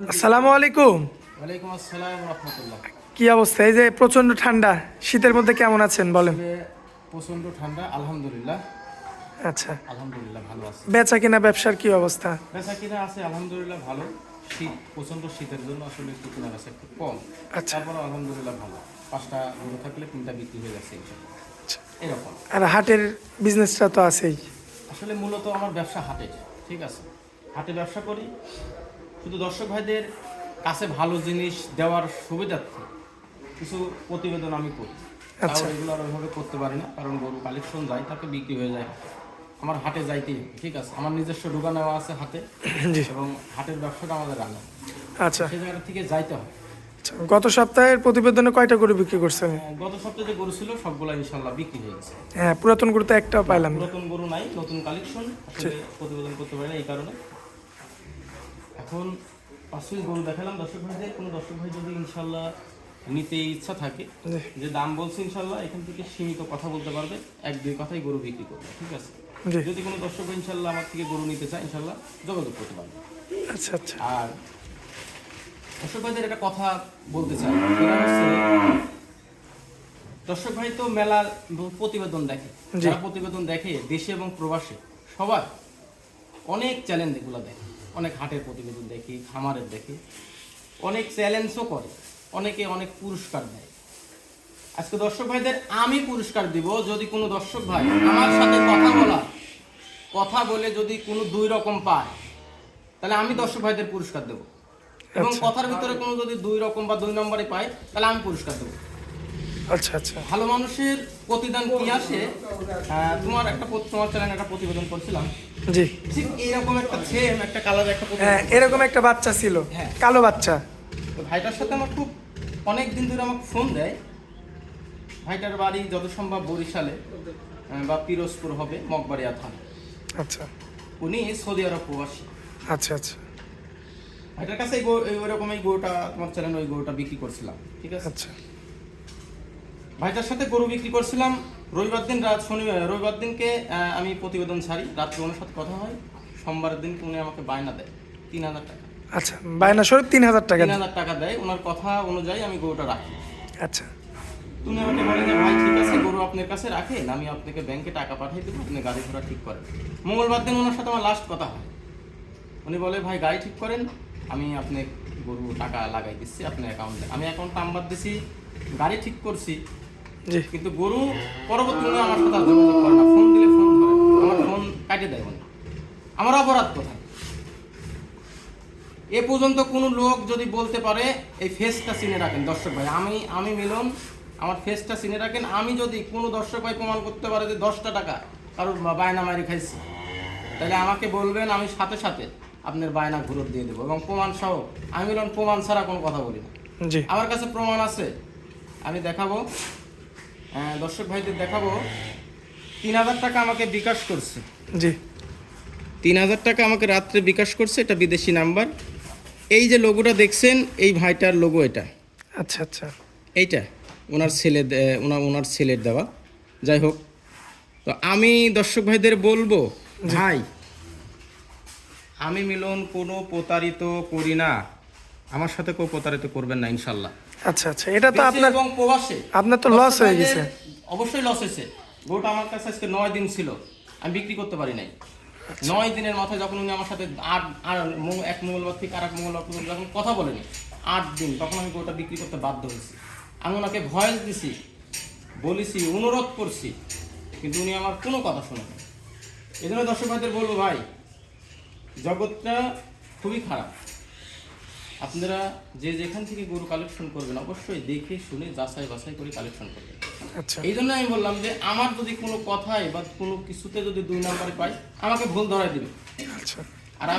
আসসালামু আলাইকুম। ওয়ালাইকুম আসসালাম রাহমাতুল্লাহ। কি অবস্থা? এই যে প্রচন্ড ঠান্ডা, শীতের মধ্যে কেমন আছেন বলেন? প্রচন্ড ঠান্ডা, আলহামদুলিল্লাহ। আচ্ছা, আলহামদুলিল্লাহ ভালো আছে। বেচা কিনা ব্যবসার কি অবস্থা? বেচা কিনা আছে আলহামদুলিল্লাহ ভালো। শীত, প্রচন্ড শীতের জন্য আসলে একটু কেনা বেচা একটু কম। আচ্ছা, তারপরে আলহামদুলিল্লাহ ভালো। 5টা গরু থাকলে 3টা বিক্রি হয়ে যাচ্ছে ইনশাআল্লাহ। আচ্ছা। এরকম। আর হাটের বিজনেসটা তো আছেই। আসলে মূলত আমার ব্যবসা হাটের, ঠিক আছে। হাটে ব্যবসা করি, শুধু দর্শক ভাইদের কাছে ভালো জিনিস দেওয়ার সুবিধার্থে কিছু প্রতিবেদন আমি করি। তাও আচ্ছা। রেগুলার ওইভাবে করতে পারি না, কারণ গরু কালেকশন যায় তাতে বিক্রি হয়ে যায়। আমার হাটে যাইতেই হবে, ঠিক আছে। আমার নিজস্ব দোকান নেওয়া আছে হাটে, জি। এবং হাটের ব্যবসাটা আমাদের রান্না, আচ্ছা, সেই জায়গা থেকে যাইতে হয়। আচ্ছা। গত সপ্তাহের প্রতিবেদনে কয়টা গরু বিক্রি করছেন? গত সপ্তাহে যে গরু ছিল সবগুলো ইনশাল্লাহ বিক্রি হয়ে গেছে। হ্যাঁ, পুরাতন গরু তো একটাও পাইলাম না। নতুন গরু নাই, নতুন কালেকশন আসলে প্রতিবেদন করতে পারি না এই কারণে। এখন 5 গরু দেখালাম দর্শক ভাইদের। কোনো দর্শক ভাই যদি ইনশাল্লাহ নিতে ইচ্ছা থাকে, জি, যে দাম বলছে ইনশাল্লাহ এখান থেকে সীমিত কথা বলতে পারবে, 1-2 কথাই গরু বিক্রি করবে, ঠিক আছে। জি। যদি কোনো দর্শক ভাই ইনশাল্লাহ আমার থেকে গরু নিতে চায় ইনশাল্লাহ যোগাযোগ করতে পারবে। আচ্ছা, আচ্ছা। আর দর্শক ভাইদের একটা কথা বলতে চাই, সেটা হচ্ছে দর্শক ভাই তো মেলার প্রতিবেদন দেখে, জি। যারা প্রতিবেদন দেখে দেশে এবং প্রবাসে সবার অনেক চ্যালেঞ্জ এগুলো দেখে, অনেক হাটের প্রতিবেদন দেখি, খামারের দেখি, অনেক চ্যালেঞ্জও করে, অনেকে অনেক পুরস্কার দেয়। আজকে দর্শক ভাইদের আমি পুরস্কার দিব, যদি কোনো দর্শক ভাই আমার সাথে কথা বলে যদি কোনো 2 রকম পায়, তাহলে আমি দর্শক ভাইদের পুরস্কার দেব। এবং আচ্ছা। কথার ভিতরে কোনো যদি 2 রকম বা 2 নম্বরে পায়, তাহলে আমি পুরস্কার দেবো। আচ্ছা, আচ্ছা। ভালো মানুষের প্রতিদান কি আসে? তোমার চ্যানেলে একটা প্রতিবেদন করছিলাম, জি। ঠিক এইরকম একটা সেম একটা কালার একটা হ্যাঁ, প্রতিবেদন। এরকম একটা বাচ্চা ছিল, হ্যাঁ। কালো বাচ্চা। তো ভাইটার সাথে আমার খুব অনেক দিন ধরে আমাকে ফোন দেয়। ভাইটার বাড়ি যত সম্ভব বরিশালে বা পিরোজপুর হবে, মগবাড়িয়া থানা। আচ্ছা, উনি সৌদি আরব প্রবাসী। আচ্ছা, আচ্ছা, ভাইটার কাছে ওইরকম এই গরুটা, তোমার চ্যানেল ওই গরুটা বিক্রি করছিলাম, ঠিক আছে। আচ্ছা, ভাইটার সাথে গরু বিক্রি করছিলাম রবিবার দিনকে আমি প্রতিবেদন ছাড়ি, রাত্রে ওনার সাথে কথা হয়। সোমবারের দিন উনি আমাকে বায়না দেয় 3000 টাকা। আচ্ছা। বায়না স্বরূপ 3000 টাকা। 3000 টাকা দেয়, ওনার কথা অনুযায়ী আমি গরুটা রাখি। আচ্ছা, তুমি আমাকে বলে যে ভাই ঠিক আছে, গরু আপনার কাছে রাখেন, আমি আপনাকে ব্যাংকে টাকা পাঠিয়ে দেবো, আপনি গাড়ি ঘোড়া ঠিক করেন। মঙ্গলবার দিন ওনার সাথে আমার লাস্ট কথা হয়। উনি বলে ভাই গাড়ি ঠিক করেন, আমি আপনি গরু টাকা লাগাই দিচ্ছি আপনার অ্যাকাউন্টে। আমি অ্যাকাউন্ট নাম্বার দিছি, গাড়ি ঠিক করছি, জি। কিন্তু গরু পরবর্তীতে আমার সাথে আর যোগাযোগ করে না। ফোন দিলে ফোন ধরে না, আমার ফোন কাটিয়ে দেয় উনি। আমার অপরাধ কোথায়? এ পর্যন্ত কোনো লোক যদি বলতে পারে এই ফেসটা চিনে রাখেন দর্শক ভাই, আমি মিলন, আমার ফেসটা চিনে রাখেন। আমি যদি কোনো দর্শক ভাই প্রমাণ করতে পারে যে 10টা টাকা কারোর বায়না মারি খাইছি, তাহলে আমাকে বলবেন, আমি সাথে সাথে আপনার বায়না ঘুরত দিয়ে দেবো, এবং প্রমাণ সহ। আমি মিলন প্রমাণ ছাড়া কোনো কথা বলি না। জি। আমার কাছে প্রমাণ আছে, আমি দেখাবো, দর্শক ভাইদের দেখাবো। 3000 টাকা আমাকে বিকাশ করছে। জি। 3000 টাকা আমাকে রাত্রে বিকাশ করছে, এটা বিদেশি নাম্বার। এই যে লোগোটা দেখছেন, এই ভাইটার লোগো এটা। আচ্ছা, আচ্ছা। এইটা ওনার ছেলের দেওয়া। যাই হোক, তো আমি দর্শক ভাইদের বলবো, ভাই আমি মিলন কোনো প্রতারিত করি না, আমার সাথে কেউ প্রতারিত করবেন না ইনশাল্লাহ। আচ্ছা, আচ্ছা। এটা তো দেশে আপনার, এবং প্রবাসে আপনার তো লস হয়ে গেছে। অবশ্যই লস হয়েছে। গরুটা আমার কাছে আজকে 9 দিন ছিল, আমি বিক্রি করতে পারি নাই। 9 দিনের মাথায় যখন উনি আমার সাথে এক মঙ্গলবার থেকে আর এক মঙ্গলবার পর্যন্ত যখন কথা বলেনি, 8 দিন, তখন আমি গরুটা বিক্রি করতে বাধ্য হয়েছি। আমি ওনাকে ভয়েস দিছি, বলেছি, অনুরোধ করছি, কিন্তু উনি আমার কোনো কথা শোনেন। এই জন্য দর্শক ভাইদের বলবো, ভাই জগৎটা খুবই খারাপ। আপনারা যে যেখান থেকে গরু কালেকশন করবেন, অবশ্যই দেখে শুনে যাচাই বাছাই করে কালেকশন করবেন। আচ্ছা, এই জন্য আমি বললাম যে আমার যদি কোনো কথায় বা কোনো কিছুতে যদি 2 নম্বরে পাই, আমাকে ভুল ধরাই দিবে। আচ্ছা, আর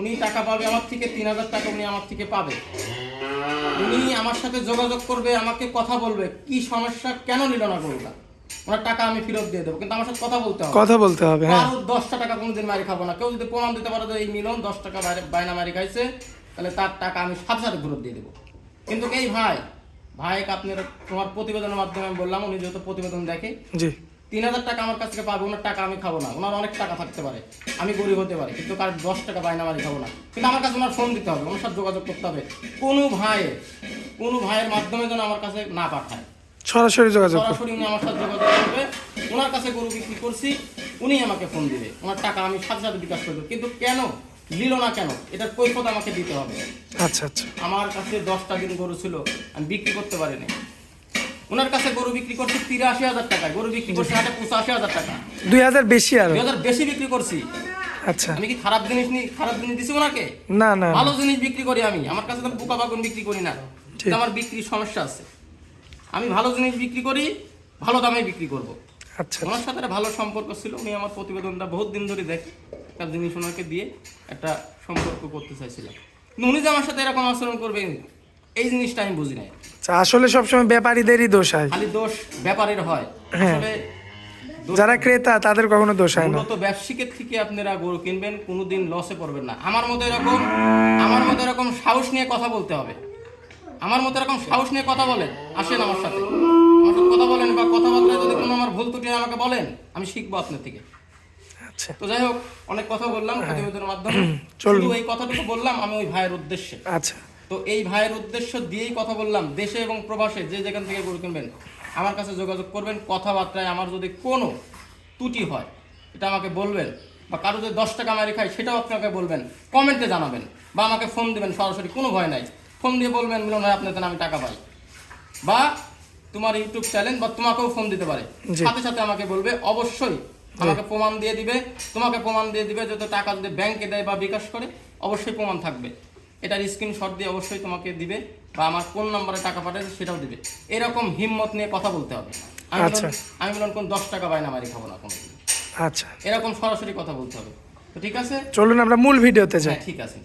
উনি টাকা পাবে আমার থেকে, 3000 টাকা উনি আমার থেকে পাবে। উনি আমার সাথে যোগাযোগ করবে, আমাকে কথা বলবে কি সমস্যা, কেন নিল না গরুটা, ওনার টাকা আমি ফেরত দিয়ে দেবো, কিন্তু আমার সাথে কথা বলতে হবে। কথা বলতে হবে। হ্যাঁ। 10টা টাকা কোনোদিন মারি খাবো না। কেউ যদি প্রমাণ দিতে পারে যে এই মিলন 10 টাকা বায়না মারি খাইছে, তাহলে তার টাকা আমি সাথে সাথে ফেরত দিয়ে দেবো। কিন্তু এই ভাইকে আপনার তোমার প্রতিবেদনের মাধ্যমে আমি বললাম, উনি যেহেতু প্রতিবেদন দেখে, জি। 3,000 টাকা আমার কাছ থেকে পাবে, ওনার টাকা আমি খাবো না। ওনার অনেক টাকা থাকতে পারে, আমি গরিব হতে পারি, কিন্তু কার 10 টাকা বাইনা মারি খাবো না। কিন্তু আমার কাছে ওনার ফোন দিতে হবে, ওনার সাথে যোগাযোগ করতে হবে। কোনো ভাইয়ের মাধ্যমে যেন আমার কাছে না পাঠায়, সরাসরি যোগাযোগ করুন। সরাসরি উনি আমার সাথে যোগাযোগ করবে। ওনার কাছে গরু বিক্রি করছি, উনি আমাকে ফোন দিবে, ওনার টাকা আমি সাথে সাথে বিকাশ করবো। কিন্তু কেন নিল না, কেন, এটার কৈফিয়ত আমাকে দিতে হবে। আচ্ছা আচ্ছা। আমার কাছে 10টা দিন গরু ছিল, আমি বিক্রি করতে পারিনি। ওনার কাছে গরু বিক্রি করছি 83,000 টাকায়, গরু বিক্রি করছি হাটে 85,000 টাকা, 2000 বেশি আরো। 2000 বেশি বিক্রি করছি। আচ্ছা। আমি কি খারাপ জিনিস দিছি ওনাকে? না না। ভালো জিনিস বিক্রি করি আমি, আমার কাছে তো বোকা বাগুন বিক্রি করি না। কিন্তু আমার বিক্রির সমস্যা আছে, আমি ভালো জিনিস বিক্রি করি, ভালো দামে বিক্রি করব। আচ্ছা। ওনার সাথে একটা ভালো সম্পর্ক ছিল, উনি আমার প্রতিবেদনটা বহুত দিন ধরে দেখে, একটা জিনিস ওনাকে দিয়ে একটা সম্পর্ক করতে চাইছিলাম। কিন্তু উনি যে আমার সাথে এরকম আচরণ করবে, এই জিনিসটা আমি বুঝি নাই। আচ্ছা, আসলে সবসময় ব্যাপারীদেরই দোষ হয়। খালি দোষ ব্যাপারের হয়, হ্যাঁ। আসলে যারা ক্রেতা তাদের কখনো দোষ হয় না। মূলত ব্যবসায়িকের থেকে আপনারা গরু কিনবেন, কোনোদিন লসে পড়বেন না। আমার মতো এরকম সাহস নিয়ে কথা বলতে হবে। আমার মতো এরকম সাহস নিয়ে কথা বলেন, আসেন আমার সাথে কথা বলেন, বা কথাবার্তায় যদি কোনো আমার ভুল ত্রুটি হয় আমাকে বলেন, আমি শিখবো আপনার থেকে। আচ্ছা। তো যাই হোক, অনেক কথা বললাম প্রতিবেদনের মাধ্যমে, চলুন। শুধু এই কথাটুকু বললাম আমি ওই ভাইয়ের উদ্দেশ্যে। আচ্ছা। তো এই ভাইয়ের উদ্দেশ্য দিয়েই কথা বললাম। দেশে এবং প্রবাসে যে যেখান থেকে গরু কিনবেন, আমার কাছে যোগাযোগ করবেন। কথাবার্তায় আমার যদি কোনো ত্রুটি হয়, এটা আমাকে বলবেন, বা কারো যদি 10 টাকা মারি খাই, সেটাও আপনাকে বলবেন, কমেন্টে জানাবেন, বা আমাকে ফোন দিবেন সরাসরি, কোনো ভয় নাই। ফোন দিয়ে বলবেন, মিলন ভাই আপনার আমি টাকা পাই, বা তোমার ইউটিউব চ্যানেল, বা তোমাকেও ফোন দিতে পারে, সাথে সাথে আমাকে বলবে। অবশ্যই আমাকে প্রমাণ দিয়ে দিবে, তোমাকে প্রমাণ দিয়ে দিবে। যত টাকা যদি ব্যাংকে দেয় বা বিকাশ করে, অবশ্যই প্রমাণ থাকবে। এটার স্ক্রিনশট দিয়ে অবশ্যই তোমাকে দিবে, বা আমার কোন নম্বরে টাকা পাঠাচ্ছে সেটাও দিবে। এরকম হিম্মত নিয়ে কথা বলতে হবে। আমি বললাম কোন 10 টাকা বাইনা মারি খাবো না কোনোদিন। আচ্ছা। এরকম সরাসরি কথা বলতে হবে। তো ঠিক আছে, চলুন আমরা মূল ভিডিওতে যাই। হ্যাঁ ঠিক আছে।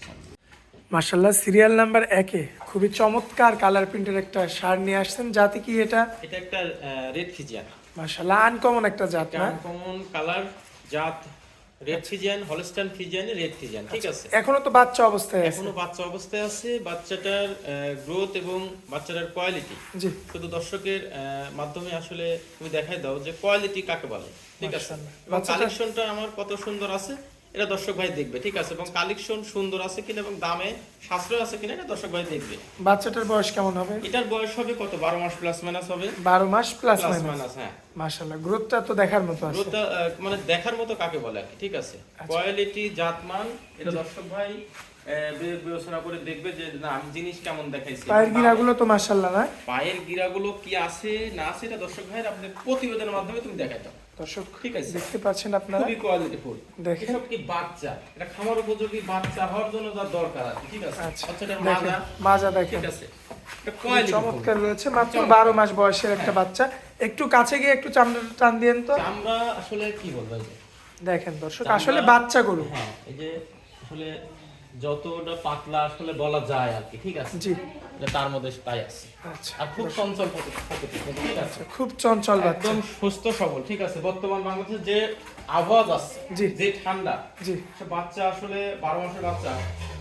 মাশাআল্লাহ, সিরিয়াল নাম্বার 1-এ খুবই চমৎকার কালার প্রিন্টের একটা শার্ট নিয়ে আসছেন। জাতি কি এটা? এটা একটা রেড ফিজিয়ান। মাশাআল্লাহ, আনকমন একটা জাত না? কমন কালার জাত, red Friesian, Holstein Friesian, red Friesian. ঠিক আছে, এখনো তো বাচ্চা অবস্থায় আছে। এখনো বাচ্চা অবস্থায় আছে। বাচ্চাটার গ্রোথ এবং বাচ্চাটার কোয়ালিটি জি। শুধু দর্শকের মাধ্যমে আসলে তুমি দেখাই দাও যে কোয়ালিটি কাকে বলে। ঠিক আছে, এবং কালেকশনটা আমার কত সুন্দর আছে এটা দর্শক ভাই দেখবে। ঠিক আছে, এবং কালেকশন সুন্দর আছে কিনা এবং দামে সাশ্রয় আছে কিনা এটা দর্শক ভাই দেখবে। বাচ্চাটার বয়স কেমন হবে? এটার বয়স হবে কত, 12 মাস প্লাস মাইনাস হবে। 12 মাস প্লাস প্লাস মাইনাস। মাইনাস, হ্যাঁ। মাশাআল্লাহ, গ্রোথটা তো দেখার মতো আছে। গ্রোথটা মানে দেখার মতো কাকে বলে আর কি। ঠিক আছে, কোয়ালিটি, জাতমান এটা দর্শক ভাই বিবেচনা করে দেখবে যে না আমি জিনিস কেমন দেখাইছি। পায়ের গিরাগুলো তো মাশাআল্লাহ না? পায়ের গিরাগুলো কি আছে না আছে এটা দর্শক ভাইয়ের আপনি প্রতিবেদনের মাধ্যমে তুমি দেখাই দাও। দর্শক ঠিক আছে, দেখতে পাচ্ছেন আপনারা, খুবই কোয়ালিটিফুল। দেখেন এসব কি বাচ্চা, এটা খামার উপযোগী বাচ্চা হওয়ার জন্য যা দরকার আছে। ঠিক আছে, আচ্ছা, বাচ্চাটার দেখেন মাজা, মাজা দেখেন ঠিক আছে, এটা কোয়ালিটি চমৎকার রয়েছে। মাত্র 12 মাস বয়সের একটা বাচ্চা। একটু কাছে গিয়ে একটু চামড়া টান দিয়েন তো। আমরা আসলে কি বলবো, এই যে দেখেন দর্শক, আসলে বাচ্চা গরু। হ্যাঁ, এই যে আসলে যতটা পাতলা আসলে বলা যায় আর কি। ঠিক আছে, জি, এটা তার মধ্যে তাই আছে। আচ্ছা। আর খুব চঞ্চল প্রকৃতির, ঠিক আছে, খুব চঞ্চল বাচ্চা। একদম সুস্থ সবল। ঠিক আছে, বর্তমান বাংলাদেশে যে আবহাওয়া আছে, জি। যে ঠান্ডা, জি। সে বাচ্চা আসলে 12 মাসের বাচ্চা,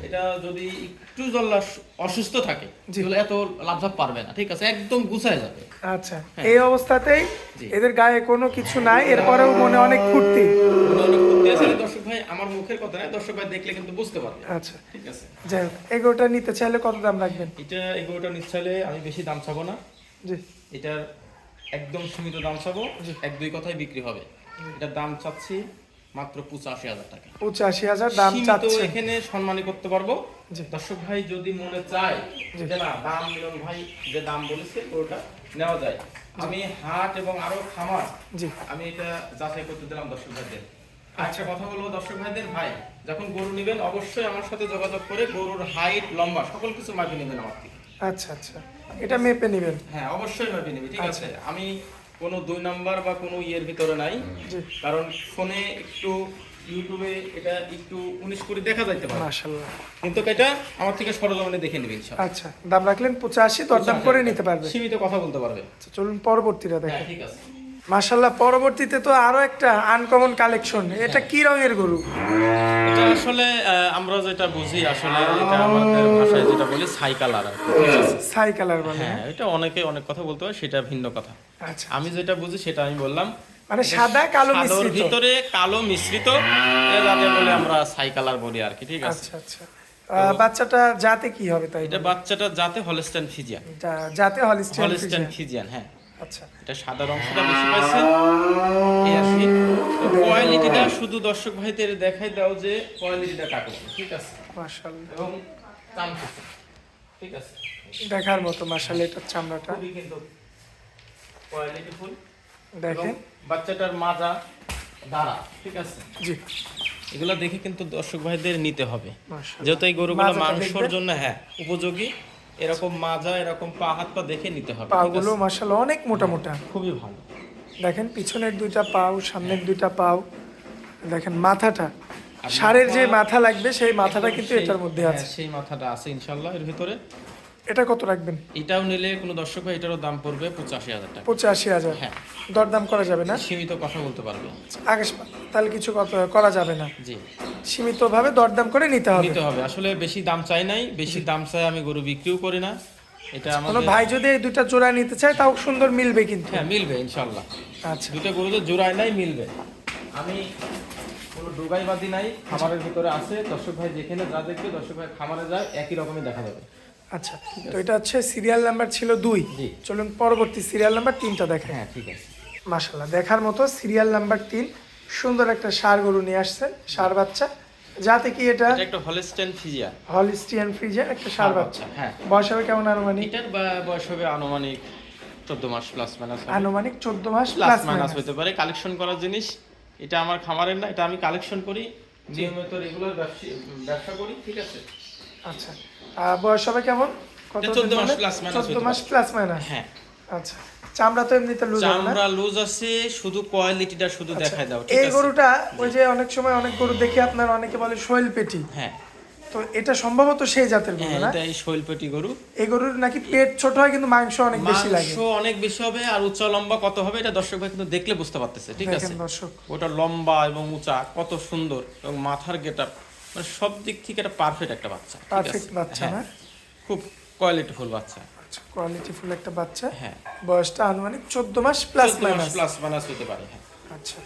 এটা যদি একটু জল্লা অসুস্থ থাকে তাহলে এত লাভঝাপ পারবে না। ঠিক আছে, একদম গুছায় যাবে। আচ্ছা, এই অবস্থাতেই জি। এদের গায়ে কোনো কিছু নাই, এরপরেও মনে অনেক ফুর্তি। অনেক ফুর্তি আছে। দর্শক ভাই আমার মুখের কথা না, দর্শক ভাই দেখলে কিন্তু বুঝতে পারবে। আচ্ছা, ঠিক আছে, যাই হোক, এগোটা নিতে চাইলে কত দাম রাখবেন? এটা এগুলোটা নিচ্ছালে আমি বেশি দাম চাবো না। জি। এটার একদম সীমিত দাম চাবো, 1-2 কথায় বিক্রি হবে। এটার দাম চাচ্ছি মাত্র 85,000 টাকা। 85,000 দাম সীমিত চাচ্ছেন। এখানে সম্মানী করতে পারবো। জি। দর্শক ভাই যদি মনে চায় যে না দাম মিলন ভাই যে দাম বলেছে ওটা নেওয়া যায়, আমি হাট এবং আরো খামার জি। আমি এটা যাচাই করতে দিলাম দর্শক ভাইদের। আরেকটা কথা বলবো দর্শক ভাইদের, ভাই যখন গরু নেবেন অবশ্যই আমার সাথে যোগাযোগ করে গরুর হাইট, লম্বা সকল কিছু মাপে নেবেন আমার থেকে। আচ্ছা আচ্ছা, এটা মেপে নেবেন? হ্যাঁ, অবশ্যই মাপে নেবে। ঠিক আছে, আমি কোনো 2 নাম্বার বা কোনো ইয়ের ভিতরে নাই। জি। কারণ ফোনে একটু ইউটিউবে এটা একটু 19 করে দেখা যাইতে পারে, মাশাআল্লাহ, কিন্তু এটা আমার থেকে সরজমিনে দেখে নেবে ইনশাআল্লাহ। আচ্ছা, দাম রাখলেন 85, দরদাম করে নিতে পারবে। সীমিত কথা বলতে পারবে। আচ্ছা, চলুন পরবর্তীটা হ্যাঁ দেখেন। ঠিক আছে, মাশাআল্লাহ, পরবর্তীতে তো আরো একটা আনকমন কালেকশন। এটা কি রঙের গরু? এটা আসলে আমরা যেটা বুঝি আসলে এটা আমাদের ভাষায় যেটা বলি ছাই কালার আর কি। ঠিক আছে, ছাই কালার বলে? হ্যাঁ, এটা অনেকে অনেক কথা বলতে হয়, সেটা ভিন্ন কথা। আচ্ছা, আমি যেটা বুঝি সেটা আমি বললাম। মানে সাদা কালো সাদার মিশ্রিত। ভিতরে কালো মিশ্রিত, যাতে বলে আমরা ছাই কালার বলি আর কি, ঠিক আছে। আচ্ছা আচ্ছা। বাচ্চাটা জাতে কি হবে তাই? এটা বাচ্চাটা জাতে হলস্টাইন ফ্রিজিয়ান। জাতে হলিস্টিয়ান হলস্টাইন ফ্রিজিয়ান। ফ্রিজিয়ান, হ্যাঁ। আচ্ছা এটা সাদার অংশটা বেশি পাইছে এই আর কি। তো কোয়ালিটিটা শুধু দর্শক ভাইদের দেখাই দাও যে কোয়ালিটিটা কাকে বলে, ঠিক আছে, মাশাআল্লাহ, এবং চামচুচে, ঠিক আছে, দেখার মতো মাশাআল্লাহ এটার চামড়াটা খুবই কিন্তু কোয়ালিটিফুল। দেখেন। বাচ্চাটার মাজা, দাঁড়া, ঠিক আছে, জি এগুলো দেখে কিন্তু দর্শক ভাইদের নিতে হবে, মাশাআল্লাহ। যেহেতু এই গরুগুলো মাজাটা মাংসের দেখবেন? জন্য হ্যাঁ উপযোগী। এরকম মাজা, এরকম পা হাত পা দেখে নিতে হবে, ঠিক পাগুলো আছে? মাশাআল্লাহ অনেক মোটা মোটা। খুবই ভালো। দেখেন পিছনের দুইটা পাও, সামনের দুইটা পাও, দেখেন মাথাটা, আর ষাঁড়ের যে মাথা- মাথা লাগবে সেই মাথাটা একদম কিন্তু সেই- এটার মধ্যে হ্যাঁ, আছে। সেই মাথাটা আছে ইনশাল্লাহ এর ভিতরে। এটা কত রাখবেন? এটাও নিলে কোনো দর্শক ভাই এটারও দাম পড়বে 85,000 টাকা। 85,000। হ্যাঁ, দরদাম করা যাবে না? সীমিত কথা বলতে পারবে। আকাশ তাহলে কিছু করা যাবে না, জি, সীমিতভাবে দরদাম করে নিতে হবে। নিতে হবে। আসলে বেশি দাম চাই নাই, বেশি দাম চাই আমি গরু বিক্রিও করি না। এটা কোনো আমাদের ভাই যদি এই দুইটা জোড়া নিতে চায় তাও সুন্দর মিলবে কিন্তু। হ্যাঁ মিলবে ইনশাল্লাহ। আচ্ছা দুটো গরু তো জোড়ায় নাই, মিলবে। আমি কোনো ডোগাইবাদি নাই, খামারের ভিতরে আছে। দর্শক ভাই যেখানে যা দেখবে, দর্শক ভাই খামারে যায় একই রকমই দেখা যাবে। আচ্ছা, তো এটা হচ্ছে সিরিয়াল নাম্বার ছিল 2। জি। চলুন পরবর্তী সিরিয়াল নাম্বার 3টা দেখেন। হ্যাঁ ঠিক আছে। মাশাআল্লাহ দেখার মতো সিরিয়াল নাম্বার 3, সুন্দর একটা ষাঁড় গরু নিয়ে আসছেন, ষাঁড় বাচ্চা। যাতে কি এটা এটা একটা হলস্টাইন ফ্রিজিয়ান। হলিস্টিয়ান ফ্রিজের একটা ষাঁড় বাচ্চা। হ্যাঁ, বয়স হবে কেমন আনুমানিক? এটার বয়স হবে আনুমানিক 14 মাস প্লাস মাইনাস। আনুমানিক 14 মাস প্লাস প্লাস মাইনাস মাইনাস। হতে পারে। কালেকশন করার জিনিস, এটা আমার খামারের না, এটা আমি কালেকশন করি, নিয়মিত রেগুলার ব্যবসা করি, ঠিক আছে। আচ্ছা, বয়স হবে কেমন? কত? এটা 14 মাস plus minus 14 হতে মাস পারে। Plus minus. হ্যাঁ, আচ্ছা, চামড়া তো এমনিতে লুজ হবে না? চামড়া লুজ আছে, শুধু কোয়ালিটিটা শুধু আচ্ছা, দেখাই দাও, ঠিক এই আছে। গরুটা ওই যে অনেক সময় অনেক গরু দেখি আপনার অনেকে বলে শৈল পেটি, হ্যাঁ তো এটা সম্ভবত সেই জাতের গরু হ্যাঁ, না? এটা এই শৈলপেটি গরু। এই গরুর নাকি পেট ছোট হয় কিন্তু মাংস অনেক বেশি লাগে। মাংস অনেক বেশি হবে, আর উচ্চ লম্বা কত হবে এটা দর্শক ভাই কিন্তু দেখলে বুঝতে পারতেছে, ঠিক আছে। দেখেন দর্শক, ওটা লম্বা এবং উঁচা কত সুন্দর, এবং মাথার গেটআপ, মানে সব দিক থেকে এটা পারফেক্ট একটা বাচ্চা, ঠিক আছে? পারফেক্ট বাচ্চা না? হ্যাঁ, খুব কোয়ালিটিফুল বাচ্চা। আচ্ছা, কোয়ালিটিফুল একটা বাচ্চা। হ্যাঁ, বয়সটা আনুমানিক 14 মাস প্লাস মাইনাস। প্লাস মাইনাস হতে পারে। হ্যাঁ, আচ্ছা,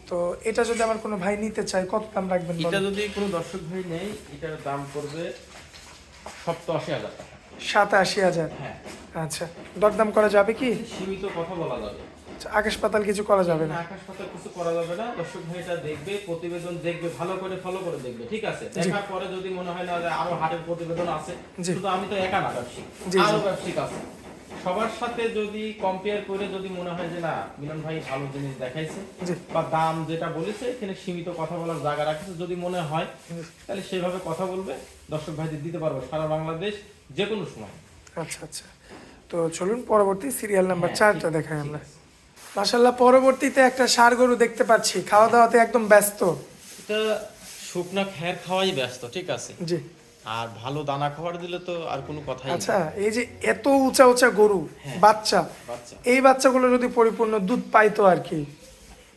তো এটা যদি আমার কোনো ভাই নিতে চায় কত দাম রাখবেন এটা বলেন? যদি কোনো দর্শক ভাই নেই, এটার দাম পড়বে 87,000 টাকা। 87,000। হ্যাঁ, আচ্ছা, দরদাম করা যাবে কি? সীমিত কথা বলা যাবে। আচ্ছা, আকাশ পাতাল কিছু করা যাবে না? আকাশ পাতাল কিছু করা যাবে না। দর্শক ভাই এটা দেখবে, প্রতিবেদন দেখবে, ভালো করে ফলো করে দেখবে, ঠিক আছে। দেখার পরে যদি মনে হয় না যে আরো হাটের প্রতিবেদন আছে, জি। শুধু আমি তো একা না ব্যবসায়ী, জি, আরো জি। ব্যবসায়িক আছে, সবার সাথে যদি কম্পেয়ার করে যদি মনে হয় যে না মিলন ভাই ভালো জিনিস দেখাইছে, জি। বা দাম যেটা বলেছে এখানে সীমিত কথা বলার জায়গা রাখছে, যদি মনে হয় তাহলে সেভাবে কথা বলবে, দর্শক ভাইদের দিতে পারবো সারা বাংলাদেশ যে কোনো সময়। আচ্ছা আচ্ছা, তো চলুন পরবর্তী সিরিয়াল নাম্বার হ্যাঁ, 4টা ঠিক- দেখাই ঠিক আমরা। আছে। মাশাআল্লাহ, পরবর্তীতে একটা ষাঁড় গরু দেখতে পাচ্ছি, খাওয়া দাওয়াতে একদম ব্যস্ত। এটা শুকনা খ্যার খাওয়াই ব্যস্ত, ঠিক আছে। জি। আর ভালো দানা খাবার দিলে তো আর কোনো কথাই নেই। আচ্ছা, এই যে এত উঁচা উঁচা গরু, হ্যাঁ। বাচ্চা, বাচ্চা এই বাচ্চাগুলো যদি পরিপূর্ণ দুধ পাইতো আর কি।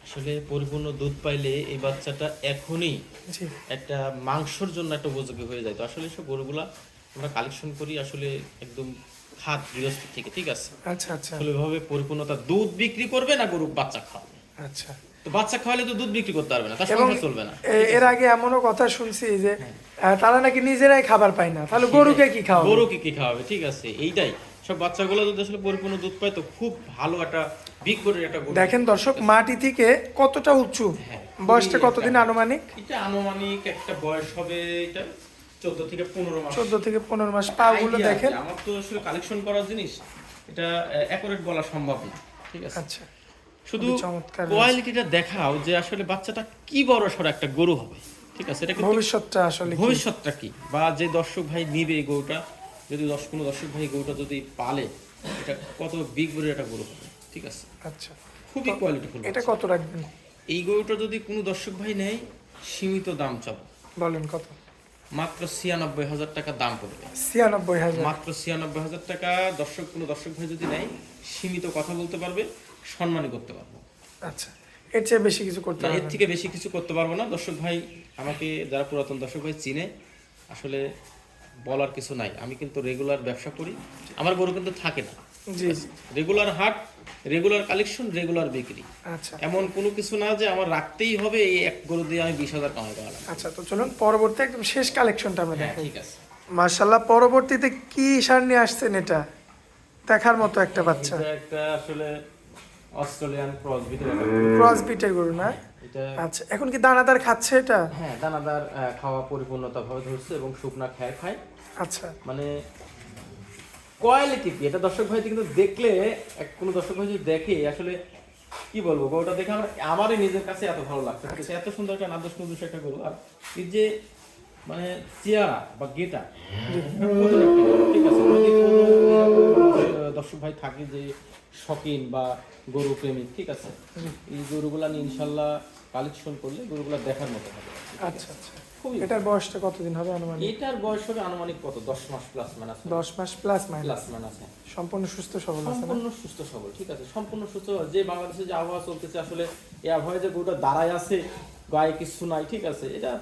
আসলে পরিপূর্ণ দুধ পাইলে এই বাচ্চাটা এখনই জি। একটা মাংসর জন্য একটা উপযোগী হয়ে যায়। তো আসলে সব গরুগুলা আমরা কালেকশন করি আসলে একদম খাত গৃহস্থ থেকে, ঠিক আছে। আচ্ছা আচ্ছা আসলে এভাবে পরিপূর্ণতা দুধ বিক্রি করবে না গরু বাচ্চা খাওয়াবে। আচ্ছা। তো বাচ্চা খাওয়ালে তো দুধ বিক্রি করতে পারবে না, তার এবং সংসার চলবে না। এর আগে এমনও কথা শুনছি যে তারা নাকি নিজেরাই খাবার পায় না, তাহলে গরুকে কি খাওয়াবে? গরুকে কি খাওয়াবে, ঠিক আছে। এইটাই সব বাচ্চাগুলো যদি আসলে পরিপূর্ণ দুধ পায় তো খুব ভালো একটা বিগ গরুর একটা গরু। দেখেন দর্শক, মাটি থেকে কতটা উঁচু, হ্যাঁ, বয়সটা খুবই কতদিন একটা- আনুমানিক? এটা আনুমানিক একটা বয়স হবে এটা 14 থেকে 15 মাস। 14 থেকে 15 মাস। পাগুলো Idea দেখেন। আছে, আমার তো আসলে কালেকশন করার জিনিস, এটা অ্যাকুরেট বলা সম্ভব না, ঠিক আছে। আচ্ছা, শুধু খুবই চমৎকার রয়েছে। কোয়ালিটিটা দেখাও যে আসলে বাচ্চাটা কি বড় সড় একটা গরু হবে, ঠিক আছে। এটা কিন্তু ভবিষ্যৎটা আসলে কি? ভবিষ্যৎটা কি, বা যে দর্শক ভাই নিবে এই গরুটা, যদি কোনো দর্শক ভাই গরুটা যদি পালে, এটা কত বিগ বড় একটা গরু হবে, ঠিক আছে। আচ্ছা, খুবই কোয়ালিটিফুল। এটা কত রাখবেন এই গরুটা যদি কোনো দর্শক ভাই নেয়, সীমিত দাম চাবো, বলেন? কত? মাত্র 96,000 টাকা দাম পড়বে। 96,000। মাত্র 96,000 টাকা। কোনো দর্শক ভাই যদি নেয়, সীমিত কথা বলতে পারবে, সম্মানই করতে পারবো। আচ্ছা, এর চেয়ে বেশি কিছু করতে না, এর হবে না? থেকে বেশি কিছু করতে পারবো না। দর্শক ভাই আমাকে যারা পুরাতন দর্শক ভাই চিনে, আসলে বলার কিছু নাই। আমি কিন্তু রেগুলার ব্যবসা করি, আমার গরু কিন্তু থাকে না, জি জি। রেগুলার হাট, রেগুলার কালেকশন, রেগুলার বিক্রি। আচ্ছা এমন কোনো কিছু না যে আমার রাখতেই হবে এই এক গরু দিয়ে আমি 20,000 কামাই করালাম। আচ্ছা, তো চলুন পরবর্তী একদম শেষ কালেকশনটা আমরা হ্যাঁ দেখাই। ঠিক আছে। মার্শাল্লাহ, পরবর্তীতে কি সার নিয়ে আসছেন? এটা দেখার মতো একটা বাচ্চা, এটা একটা আসলে অস্ট্রেলিয়ান ক্রস বিটের একটা ক্রস বিটের গরু না? এটা। আচ্ছা, এখন কি দানাদার খাচ্ছে এটা? হ্যাঁ দানাদার খাওয়া পরিপূর্ণতা ভাবে ধরছে এবং শুকনা খায় খায়, আচ্ছা মানে কোয়ালিটি কি এটা দর্শক ভাই কিন্তু দেখলে, কোনো দর্শক ভাই যদি দেখে আসলে কি বলবো, গরুটা দেখে আমারই নিজের কাছে এত ভালো লাগছে, ঠিক আছে? এত সুন্দর একটা নাদুস নুদুস একটা গরু, আর এই যে মানে চেহারা বা গেটা, ঠিক আছে? যদি কোনো এরকম দর্শক ভাই থাকে যে শখিন বা গরু প্রেমিক, ঠিক আছে, এই গরুগুলা নিয়ে ইনশাল্লাহ কালেকশন করলে গরুগুলা দেখার মতো হবে। আচ্ছা আচ্ছা। খুবই এটার বয়সটা কতদিন হবে আনুমানিক? এটার বয়স হবে আনুমানিক কত, 10 মাস প্লাস মাইনাস। 10 মাস প্লাস মাইনাস। প্লাস মাইনাস, হ্যাঁ। সম্পূর্ণ সুস্থ সবল আছে না? সম্পূর্ণ সুস্থ সবল, ঠিক আছে, সম্পূর্ণ সুস্থ। যে বাংলাদেশে যে আবহাওয়া চলতেছে আসলে এই আবহাওয়ায় যে গরুটা দাঁড়ায় আছে, গায়ে কিছু নাই, ঠিক আছে, এটা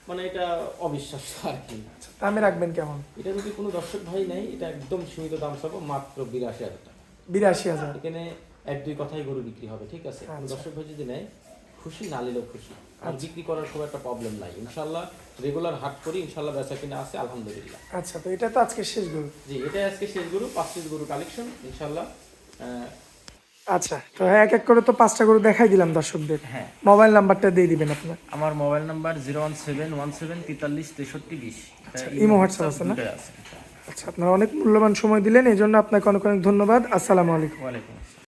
মানে এটা অবিশ্বাস্য আর কি। দামে রাখবেন কেমন? এটা যদি কোনো দর্শক ভাই নেই, এটা একদম সীমিত দাম চাবো, মাত্র 82,000 টাকা। 82,000। এখানে এক দুই কথাই গরু বিক্রি হবে, ঠিক আছে? কোনো আচ্ছা। দর্শক ভাই যদি নেয়, খুশি, না নিলেও খুশি। আর বিক্রি করার খুব একটা প্রবলেম নাই, ইনশাল্লাহ রেগুলার হাট করি, ইনশাল্লাহ বেচা কিনা আছে আলহামদুলিল্লাহ। আচ্ছা, তো এটা তো আজকে শেষ গরু। জি, এটা আজকে শেষ গরু, 5 পিস গরু কালেকশন ইনশাল্লাহ। আচ্ছা, তো এক এক করে তো 5টা গরু দেখাই দিলাম দর্শকদের। হ্যাঁ, মোবাইল নাম্বারটা দিয়ে দিবেন আপনার। আমার মোবাইল নাম্বার 01717436320। ইমো হোয়াটসঅ্যাপ আছে না? আচ্ছা, আপনারা অনেক মূল্যবান সময় দিলেন, এই জন্য আপনাকে অনেক অনেক ধন্যবাদ। আসসালামু আলাইকুম। ওয়ালাইকুম আসসালাম।